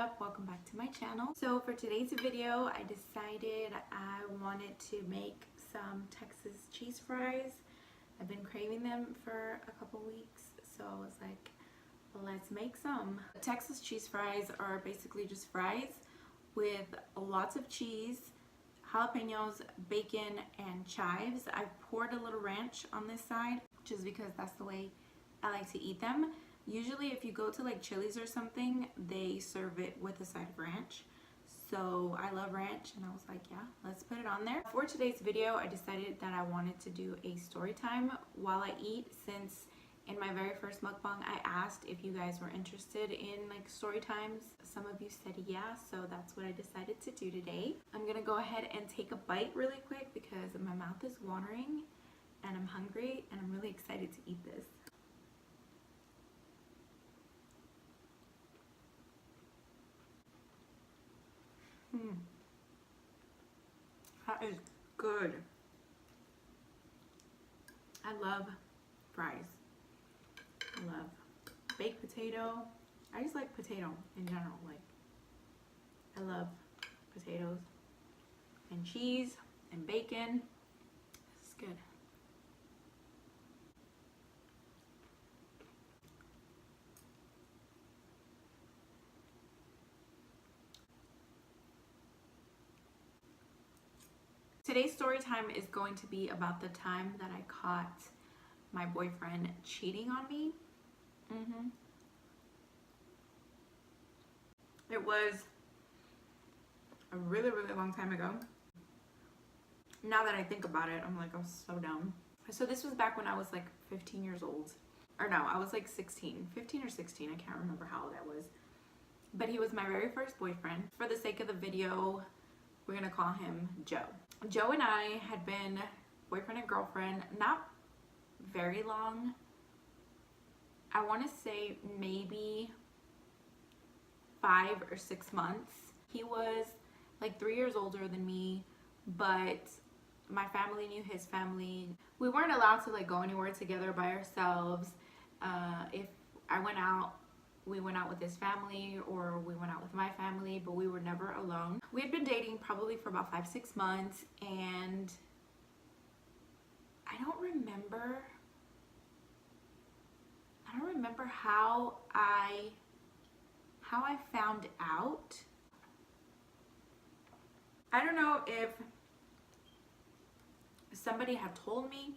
up? Welcome back to my channel. So for today's video, I decided I wanted to make some Texas cheese fries. I've been craving them for a couple weeks, so I was like, let's make some. Texas cheese fries are basically just fries with lots of cheese, jalapenos, bacon, and chives. I poured a little ranch on this side just because that's the way I like to eat them. Usually if you go to like Chili's or something, they serve it with a side of ranch. So I love ranch and I was like, yeah, let's put it on there. For today's video, I decided that I wanted to do a story time while I eat, since in my very first mukbang, I asked if you guys were interested in like story times. Some of you said yeah, so that's what I decided to do today. I'm gonna go ahead and take a bite really quick because my mouth is watering and I'm hungry and I'm really excited to eat this. That is good. I love fries. I love baked potato. I just like potato in general. Like, I love potatoes and cheese and bacon. This is good. Today's story time is going to be about the time that I caught my boyfriend cheating on me. It was a really long time ago. Now that I think about it, I'm like, I was so dumb. So this was back when I was like 15 years old. Or no, I was like 16. 15 or 16, I can't remember how old I was. But he was my very first boyfriend. For the sake of the video, we're gonna call him Joe. Joe and I had been boyfriend and girlfriend, not very long. I want to say maybe 5 or 6 months. He was like 3 years older than me, but my family knew his family. We weren't allowed to like go anywhere together by ourselves. If I went out, we went out with his family or we went out with my family, but we were never alone. We had been dating probably for about 5-6 months, and I don't remember how I found out. I don't know if somebody had told me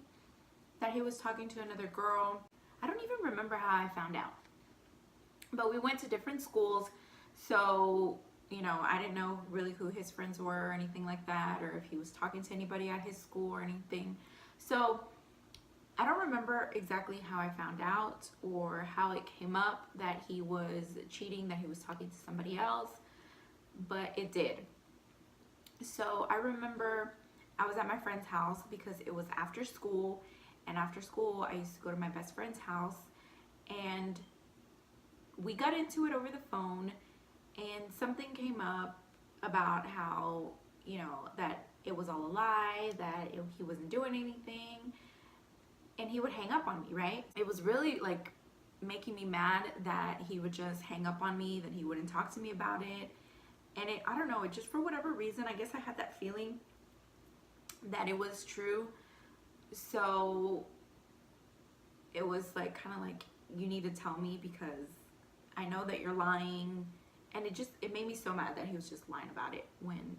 that he was talking to another girl. I don't even remember how I found out. But we went to different schools, so, you know, I didn't know really who his friends were or anything like that, or if he was talking to anybody at his school or anything. So I don't remember exactly how I found out or how it came up that he was cheating, that he was talking to somebody else, but it did. So I remember I was at my friend's house because it was after school, and after school I used to go to my best friend's house, and we got into it over the phone, and something came up about how, you know, that it was all a lie, that he wasn't doing anything, and he would hang up on me, right? It was really like making me mad that he would just hang up on me, that he wouldn't talk to me about it. And I don't know, it just, for whatever reason, I guess I had that feeling that it was true. So it was like, kind of like, you need to tell me because I know that you're lying. And it made me so mad that he was just lying about it, when,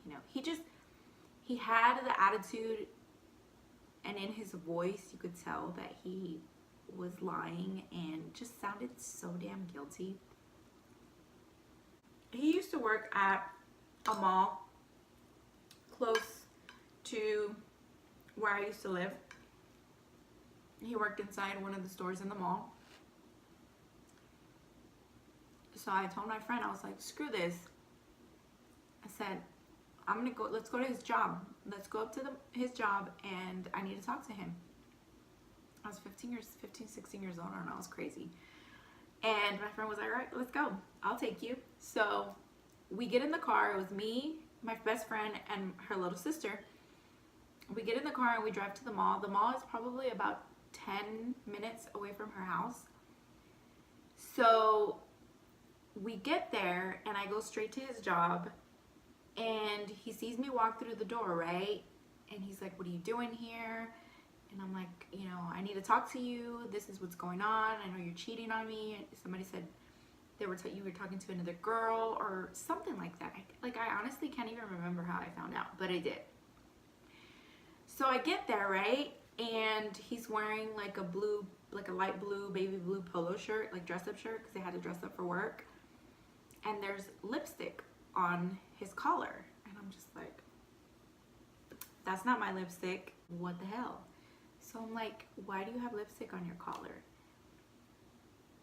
you know, he had the attitude, and in his voice you could tell that he was lying and just sounded so damn guilty. He used to work at a mall close to where I used to live. He worked inside one of the stores in the mall. So I told my friend, I was like, screw this. I said, let's go to his job. Let's go up to his job, and I need to talk to him. I was 15, 16 years old. I don't know, I was crazy. And my friend was like, all right, let's go. I'll take you. So we get in the car. It was me, my best friend, and her little sister. We get in the car and we drive to the mall. The mall is probably about 10 minutes away from her house. So we get there and I go straight to his job, and he sees me walk through the door, right? And he's like, what are you doing here? And I'm like, you know, I need to talk to you. This is what's going on. I know you're cheating on me. Somebody said you were talking to another girl or something like that. Like, I honestly can't even remember how I found out, but I did. So I get there, right? And he's wearing like a light blue, baby blue polo shirt, like dress up shirt, because they had to dress up for work. And there's lipstick on his collar. And I'm just like, that's not my lipstick. What the hell? So I'm like, why do you have lipstick on your collar?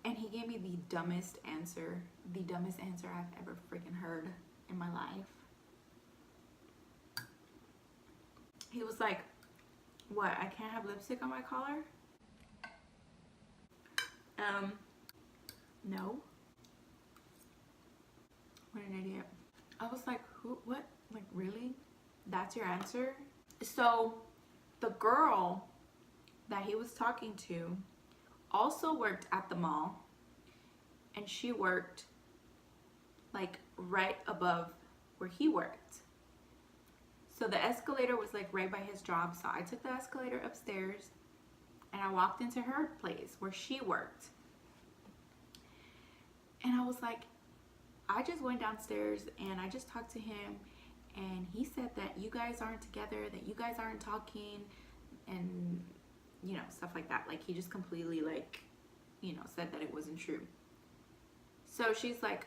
And he gave me the dumbest answer I've ever freaking heard in my life. He was like, what, I can't have lipstick on my collar? No. What an idiot. I was like, who, what? Like, really? That's your answer? So the girl that he was talking to also worked at the mall, and she worked like right above where he worked. So the escalator was like right by his job. So I took the escalator upstairs and I walked into her place where she worked. And I was like, I just went downstairs and I just talked to him, and he said that you guys aren't together, that you guys aren't talking, and you know, stuff like that. Like, he just completely, like, you know, said that it wasn't true. So she's like,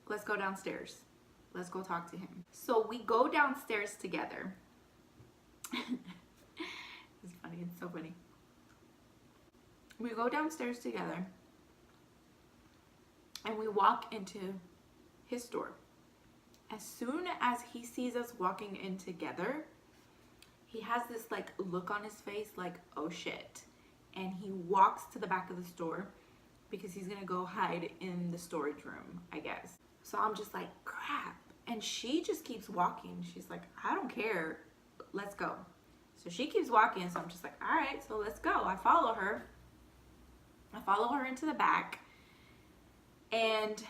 let's go downstairs. Let's go talk to him. So we go downstairs together. It's funny. It's so funny. We go downstairs together and we walk into his store. As soon as he sees us walking in together, he has this like look on his face like, oh shit. And he walks to the back of the store because he's gonna go hide in the storage room, I guess. So I'm just like, crap. And she just keeps walking. She's like, I don't care, let's go. So she keeps walking, so I'm just like, all right, so let's go. I follow her into the back, and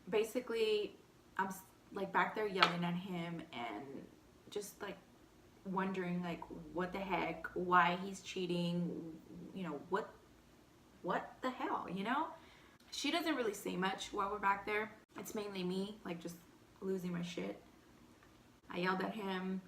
basically I'm like back there yelling at him and just like wondering like what the heck, why he's cheating, you know, what the hell, you know? She doesn't really say much while we're back there. It's mainly me, like, just losing my shit. I yelled at him.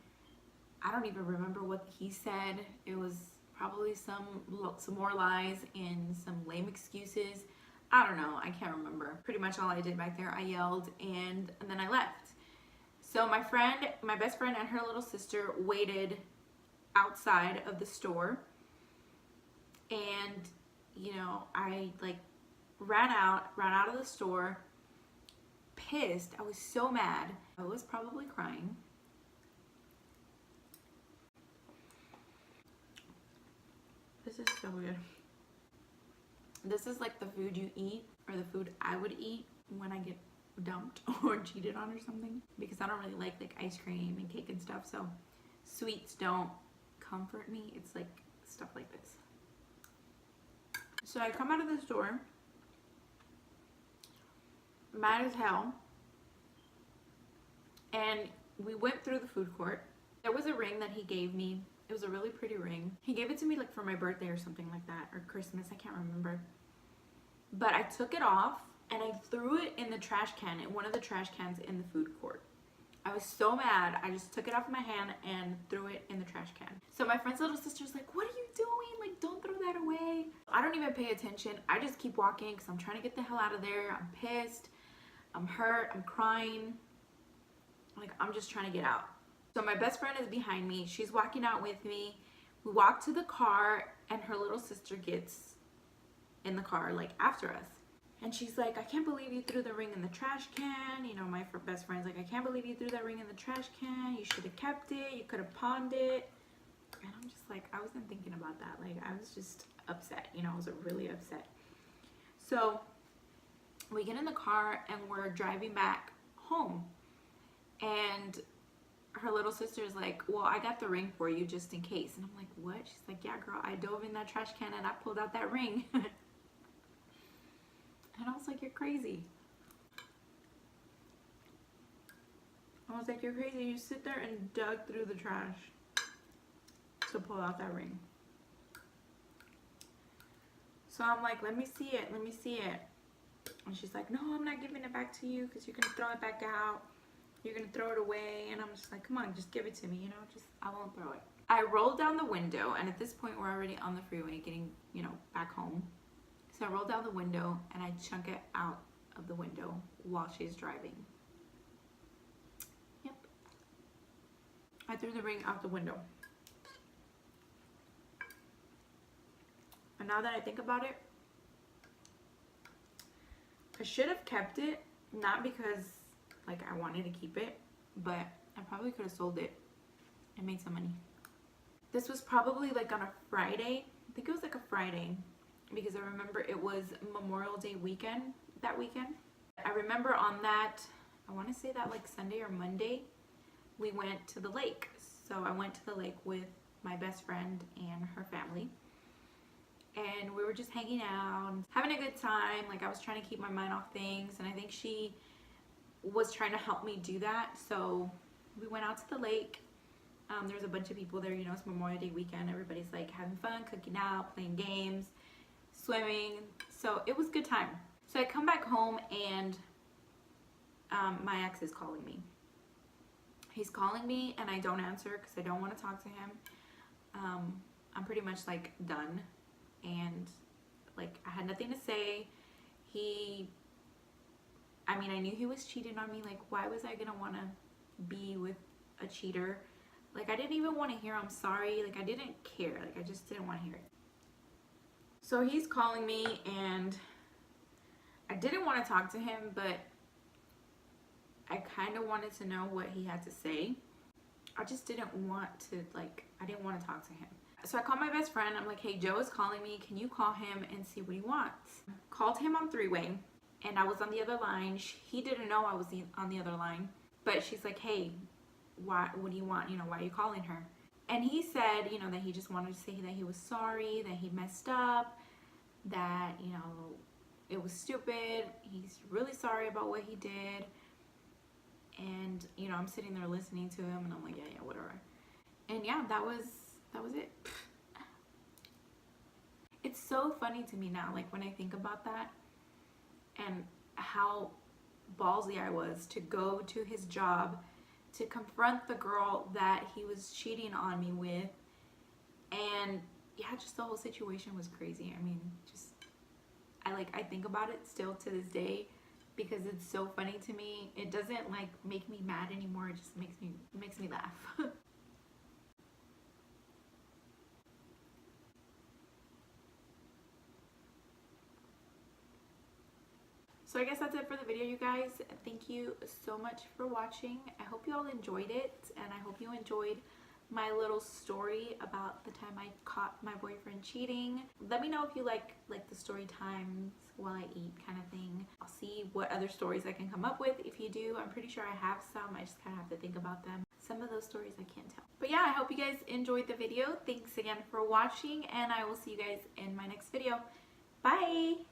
I don't even remember what he said. It was probably some more lies and some lame excuses. I don't know, I can't remember. Pretty much all I did back there, I yelled and then I left. So my best friend and her little sister waited outside of the store, and you know, I like ran out of the store, pissed. I was so mad. I was probably crying. This is so good. This is like the food you eat, or the food I would eat when I get dumped or cheated on or something, because I don't really like ice cream and cake and stuff, so sweets don't comfort me. It's like stuff like this. So I come out of the store mad as hell, and we went through the food court. There was a ring that he gave me. It was a really pretty ring. He gave it to me like for my birthday or something like that, or Christmas, I can't remember. But I took it off and I threw it in the trash can, in one of the trash cans in the food court. I was so mad, I just took it off my hand and threw it in the trash can. So my friend's little sister's like, what are you doing? Like, don't throw that away. I don't even pay attention. I just keep walking because I'm trying to get the hell out of there. I'm pissed, I'm hurt, I'm crying. Like, I'm just trying to get out. So my best friend is behind me. She's walking out with me. We walk to the car and her little sister gets in the car like after us. And she's like, I can't believe you threw the ring in the trash can. You know, my best friend's like, I can't believe you threw that ring in the trash can. You should have kept it. You could have pawned it. And I'm just like, I wasn't thinking about that. Like, I was just upset. You know, I was really upset. So we get in the car and we're driving back home. And her little sister's like, well, I got the ring for you just in case. And I'm like, what? She's like, yeah, girl, I dove in that trash can and I pulled out that ring. And I was like, you're crazy. I was like, you're crazy. You sit there and dug through the trash to pull out that ring. So I'm like, let me see it. Let me see it. And she's like, no, I'm not giving it back to you because you're going to throw it back out. You're going to throw it away. And I'm just like, come on, just give it to me. You know, just, I won't throw it. I rolled down the window. And at this point, we're already on the freeway getting, you know, back home. So I roll down the window and I chunk it out of the window while she's driving. Yep. I threw the ring out the window. And now that I think about it, I should have kept it, not because like I wanted to keep it, but I probably could have sold it and made some money. This was probably like on a Friday. I think it was like a Friday because I remember it was Memorial Day weekend that weekend. I remember on that, I want to say that like Sunday or Monday, we went to the lake. So I went to the lake with my best friend and her family. And we were just hanging out, having a good time. Like I was trying to keep my mind off things, and I think she was trying to help me do that. So we went out to the lake. There was a bunch of people there, you know, it's Memorial Day weekend. Everybody's like having fun, cooking out, playing games, swimming. So it was a good time. So I come back home and my ex is calling me. He's calling me and I don't answer because I don't want to talk to him. I'm pretty much like done. And like I had nothing to say. I mean, I knew he was cheating on me. Like, why was I gonna want to be with a cheater? Like, I didn't even want to hear I'm sorry. Like, I didn't care. Like, I just didn't want to hear it. So he's calling me and I didn't want to talk to him, but I kind of wanted to know what he had to say. I just didn't want to, like, I didn't want to talk to him. So I called my best friend. I'm like, hey, Joe is calling me. Can you call him and see what he wants? Called him on three-way, and I was on the other line. He didn't know I was on the other line, but she's like, hey, what do you want? You know, why are you calling her? And he said, you know, that he just wanted to say that he was sorry, that he messed up, that, you know, it was stupid. He's really sorry about what he did. And, you know, I'm sitting there listening to him, and I'm like, yeah, whatever. And yeah, that was it. It's so funny to me now, like when I think about that and how ballsy I was to go to his job to confront the girl that he was cheating on me with. And yeah, just the whole situation was crazy. I mean, just I think about it still to this day because it's so funny to me. It doesn't like make me mad anymore. It just makes me laugh. So I guess that's it for the video, you guys. Thank you so much for watching. I hope you all enjoyed it, and I hope you enjoyed my little story about the time I caught my boyfriend cheating. Let me know if you like the story times while I eat kind of thing. I'll see what other stories I can come up with. If you do, I'm pretty sure I have some. I just kind of have to think about them. Some of those stories I can't tell. But yeah, I hope you guys enjoyed the video. Thanks again for watching, and I will see you guys in my next video. Bye!